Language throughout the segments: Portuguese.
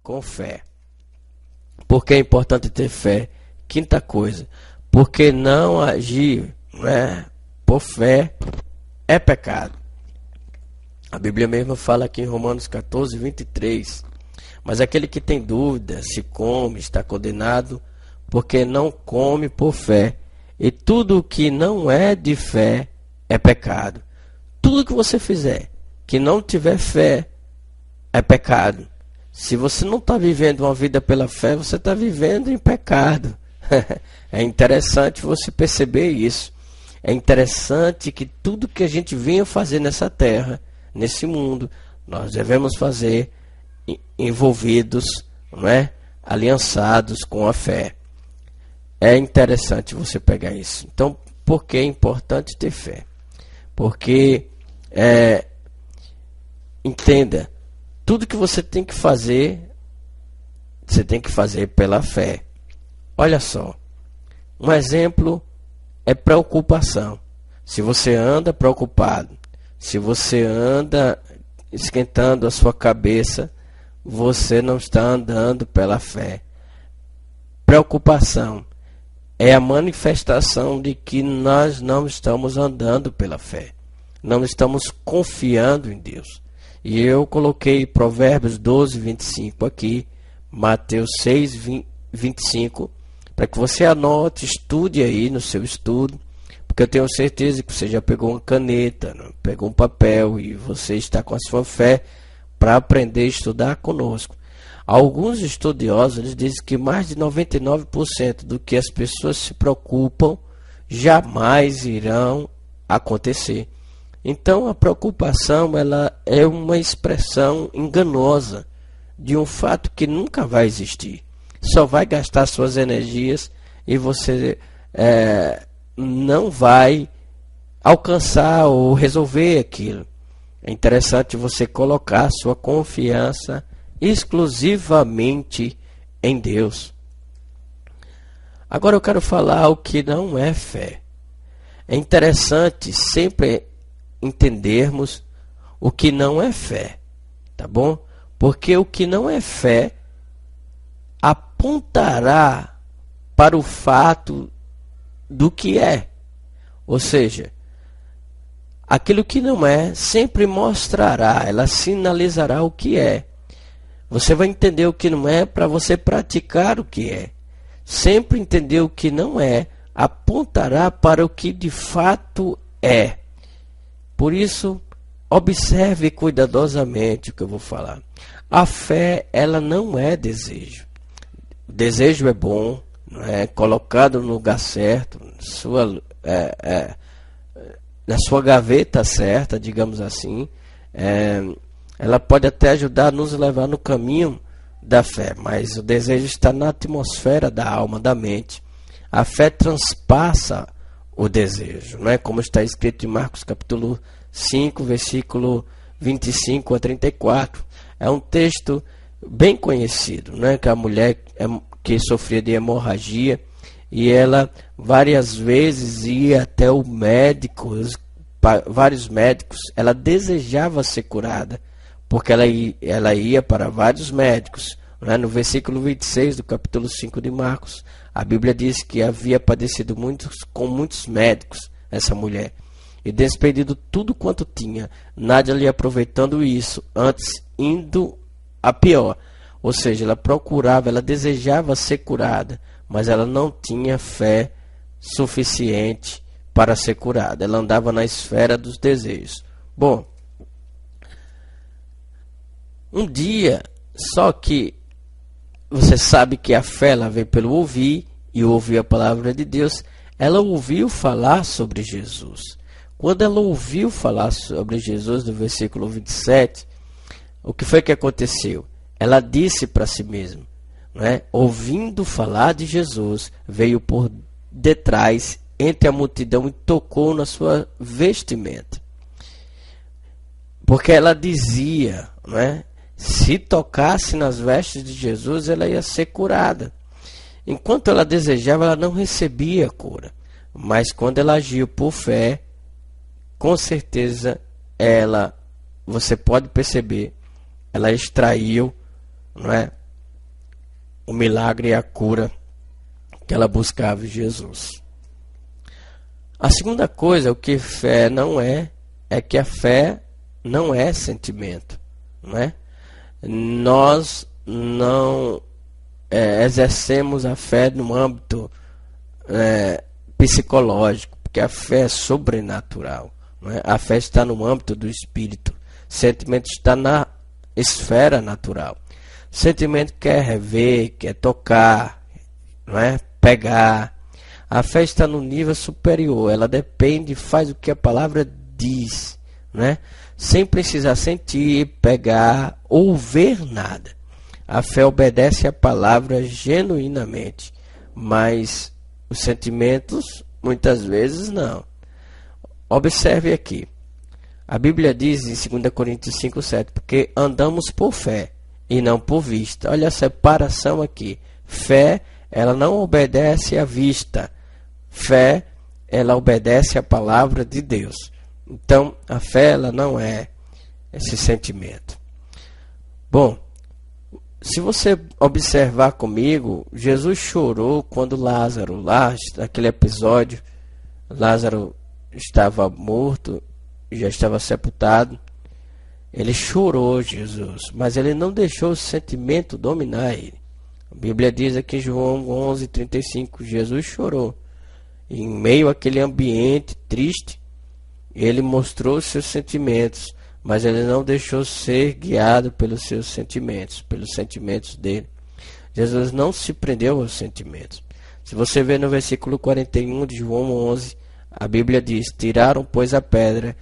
com fé. Por que é importante ter fé? Quinta coisa, porque não agir, né, por fé é pecado. A Bíblia mesmo fala aqui em Romanos 14, 23. Mas aquele que tem dúvida se come está condenado, porque não come por fé. E tudo que não é de fé é pecado. Tudo que você fizer que não tiver fé é pecado. Se você não está vivendo uma vida pela fé, você está vivendo em pecado. É interessante você perceber isso. É interessante que tudo que a gente venha fazer nessa terra, nesse mundo, nós devemos fazer envolvidos, não é? Aliançados com a fé. É interessante você pegar isso. Então, por que é importante ter fé? Porque, entenda, tudo que você tem que fazer pela fé. Olha só, um exemplo é preocupação. Se você anda preocupado, se você anda esquentando a sua cabeça, você não está andando pela fé. Preocupação é a manifestação de que nós não estamos andando pela fé. Não estamos confiando em Deus. E eu coloquei Provérbios 12, 25 aqui, Mateus 6, 25, para que você anote, estude aí no seu estudo, porque eu tenho certeza que você já pegou uma caneta, pegou um papel e você está com a sua fé para aprender a estudar conosco. Alguns estudiosos eles dizem que mais de 99% do que as pessoas se preocupam jamais irão acontecer. Então a preocupação ela é uma expressão enganosa de um fato que nunca vai existir. Só vai gastar suas energias e você não vai alcançar ou resolver aquilo. É interessante você colocar sua confiança exclusivamente em Deus. Agora eu quero falar o que não é fé. É interessante sempre entendermos o que não é fé, tá bom? Porque o que não é fé apontará para o fato do que é. Ou seja, aquilo que não é sempre mostrará, ela sinalizará o que é. Você vai entender o que não é para você praticar o que é. Sempre entender o que não é apontará para o que de fato é. Por isso, observe cuidadosamente o que eu vou falar. A fé, ela não é desejo. O desejo é bom, não é? Colocado no lugar certo, na sua gaveta certa, digamos assim, ela pode até ajudar a nos levar no caminho da fé, mas o desejo está na atmosfera da alma, da mente. A fé transpassa o desejo, não é? Como está escrito em Marcos capítulo 5, versículo 25 a 34. É um texto bem conhecido, né? Que a mulher que sofria de hemorragia e ela várias vezes ia até o médico, vários médicos, ela desejava ser curada, porque ela ia para vários médicos. Né? No versículo 26 do capítulo 5 de Marcos, a Bíblia diz que havia padecido com muitos médicos, essa mulher, e despedido tudo quanto tinha, nada lhe aproveitando isso, antes indo a pior. Ou seja, ela procurava, ela desejava ser curada, mas ela não tinha fé suficiente para ser curada. Ela andava na esfera dos desejos. Bom, um dia, só que você sabe que a fé ela vem pelo ouvir, e ouvir a palavra de Deus. Ela ouviu falar sobre Jesus. Quando ela ouviu falar sobre Jesus, no versículo 27, o que foi que aconteceu? Ela disse para si mesma, né? Ouvindo falar de Jesus, veio por detrás, entre a multidão, e tocou na sua vestimenta. Porque ela dizia, né? Se tocasse nas vestes de Jesus, ela ia ser curada. Enquanto ela desejava, ela não recebia a cura. Mas quando ela agiu por fé, com certeza você pode perceber, ela extraiu, não é, o milagre e a cura que ela buscava em Jesus. A segunda coisa, o que fé não é que a fé não é sentimento, não é? Nós não exercemos a fé no âmbito psicológico, porque a fé é sobrenatural, não é? A fé está no âmbito do espírito, sentimento está na esfera natural. Sentimento quer ver, quer tocar, não é? Pegar. A fé está no nível superior, ela depende, faz o que a palavra diz, né? Sem precisar sentir, pegar ou ver nada. A fé obedece à palavra genuinamente, mas os sentimentos muitas vezes não. Observe aqui, a Bíblia diz em 2 Coríntios 5,7, porque andamos por fé e não por vista. Olha a separação aqui. Fé, ela não obedece à vista. Fé, ela obedece à palavra de Deus. Então, a fé, ela não é esse sentimento. Bom, se você observar comigo, Jesus chorou quando Lázaro, lá naquele episódio, Lázaro estava morto, já estava sepultado. Ele chorou, Jesus, mas ele não deixou o sentimento dominar ele. A Bíblia diz aqui em João 11:35, Jesus chorou. Em meio àquele ambiente triste, ele mostrou os seus sentimentos, mas ele não deixou ser guiado pelos seus sentimentos, pelos sentimentos dele. Jesus não se prendeu aos sentimentos. Se você ver no versículo 41 de João 11, a Bíblia diz: tiraram, pois, a pedra,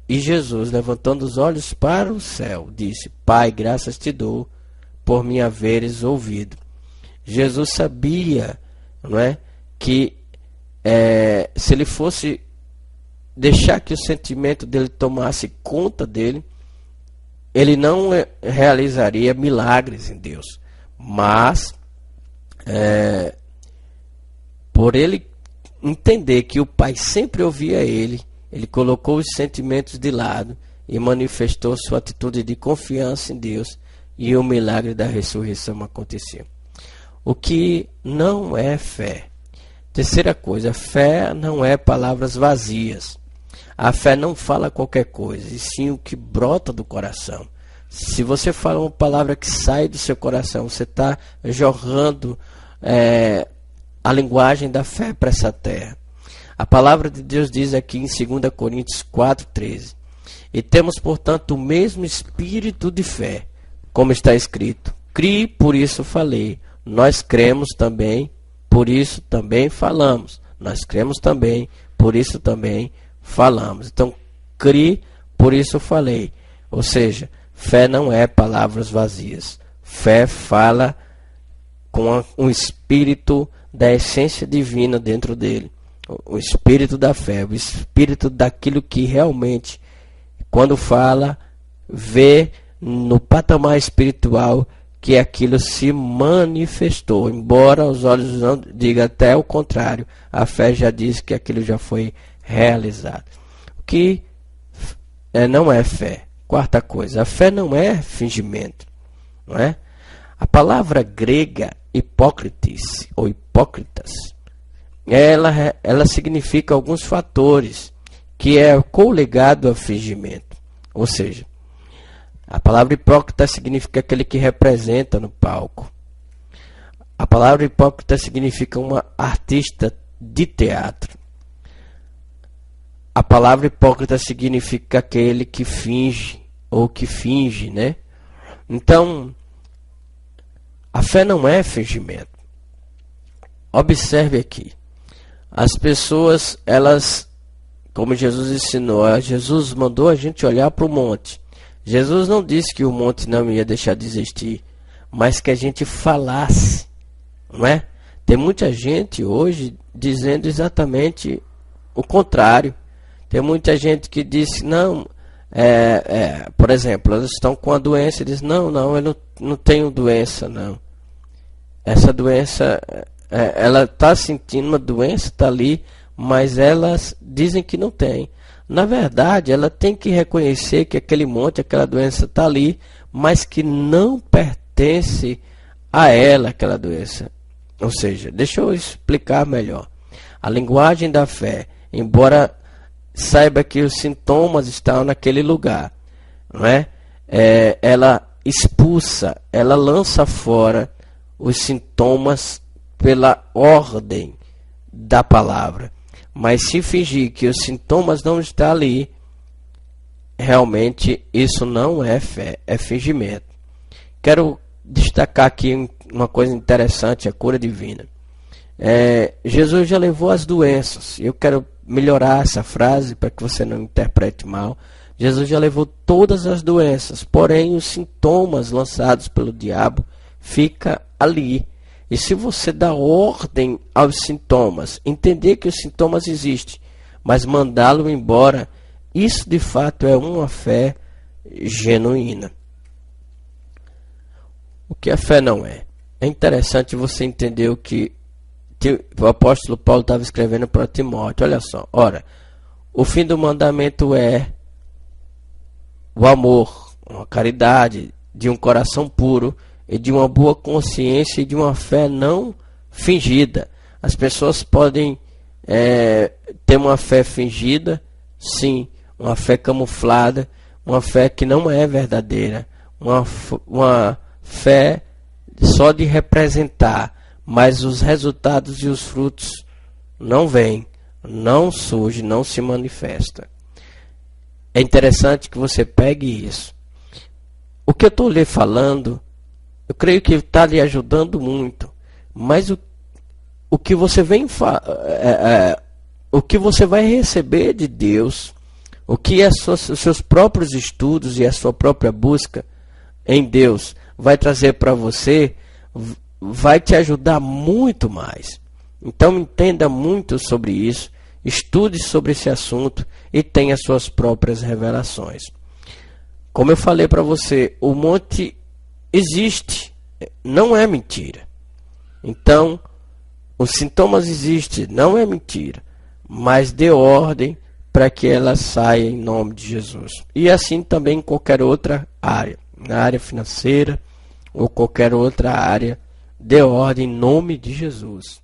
e Jesus, levantando os olhos para o céu, disse: Pai, graças te dou por me haveres ouvido. Jesus sabia, não é, que se ele fosse deixar que o sentimento dele tomasse conta dele, ele não realizaria milagres em Deus. Mas, por ele entender que o Pai sempre ouvia ele colocou os sentimentos de lado e manifestou sua atitude de confiança em Deus, e o milagre da ressurreição aconteceu. O que não é fé. Terceira coisa, fé não é palavras vazias. A fé não fala qualquer coisa, e sim o que brota do coração. Se você fala uma palavra que sai do seu coração, você está jorrando a linguagem da fé para essa terra. A palavra de Deus diz aqui em 2 Coríntios 4:13: E temos, portanto, o mesmo espírito de fé, como está escrito: Crie, por isso falei. Nós cremos também, por isso também falamos. Nós cremos também, por isso também falamos. Então, crie, por isso falei. Ou seja, fé não é palavras vazias. Fé fala com um espírito da essência divina dentro dele. O espírito da fé, o espírito daquilo que realmente, quando fala, vê no patamar espiritual que aquilo se manifestou. Embora os olhos não digam até o contrário, a fé já diz que aquilo já foi realizado. O que não é fé. Quarta coisa, a fé não é fingimento, não é? A palavra grega hipócrites ou hipócritas, ela significa alguns fatores que é coligado a fingimento. Ou seja, a palavra hipócrita significa aquele que representa no palco. A palavra hipócrita significa uma artista de teatro. A palavra hipócrita significa aquele que finge ou que finge, né? Então, a fé não é fingimento. Observe aqui. As pessoas, elas, como Jesus ensinou, Jesus mandou a gente olhar para o monte. Jesus não disse que o monte não ia deixar de existir, mas que a gente falasse, não é? Tem muita gente hoje dizendo exatamente o contrário. Tem muita gente que diz, não, por exemplo, elas estão com a doença e diz, não, eu não tenho doença, não. Essa doença, ela está sentindo uma doença, está ali, mas elas dizem que não tem. Na verdade, ela tem que reconhecer que aquele monte, aquela doença está ali, mas que não pertence a ela aquela doença. Ou seja, deixa eu explicar melhor. A linguagem da fé, embora saiba que os sintomas estão naquele lugar, não é? Ela expulsa, ela lança fora os sintomas pela ordem da palavra. Mas se fingir que os sintomas não estão ali, realmente isso não é fé, é fingimento. Quero destacar aqui uma coisa interessante, a cura divina. Jesus já levou as doenças. Eu quero melhorar essa frase para que você não interprete mal. Jesus já levou todas as doenças, porém os sintomas lançados pelo diabo fica ali. E se você dá ordem aos sintomas, entender que os sintomas existem, mas mandá-lo embora, isso de fato é uma fé genuína. O que a fé não é? É interessante você entender o que o apóstolo Paulo estava escrevendo para Timóteo. Olha só, ora, o fim do mandamento é o amor, a caridade, de um coração puro e de uma boa consciência e de uma fé não fingida. As pessoas podem ter uma fé fingida, sim, uma fé camuflada, uma fé que não é verdadeira, uma fé só de representar, mas os resultados e os frutos não vêm, não surge, não se manifesta. É interessante que você pegue isso. O que eu estou lhe falando, eu creio que está lhe ajudando muito, mas o que você o que você vai receber de Deus, o que os seus próprios estudos e a sua própria busca em Deus vai trazer para você, vai te ajudar muito mais. Então entenda muito sobre isso, estude sobre esse assunto e tenha suas próprias revelações. Como eu falei para você, o monte existe, não é mentira. Então, os sintomas existem, não é mentira, mas dê ordem para que ela saia em nome de Jesus. E assim também em qualquer outra área, na área financeira ou qualquer outra área, dê ordem em nome de Jesus.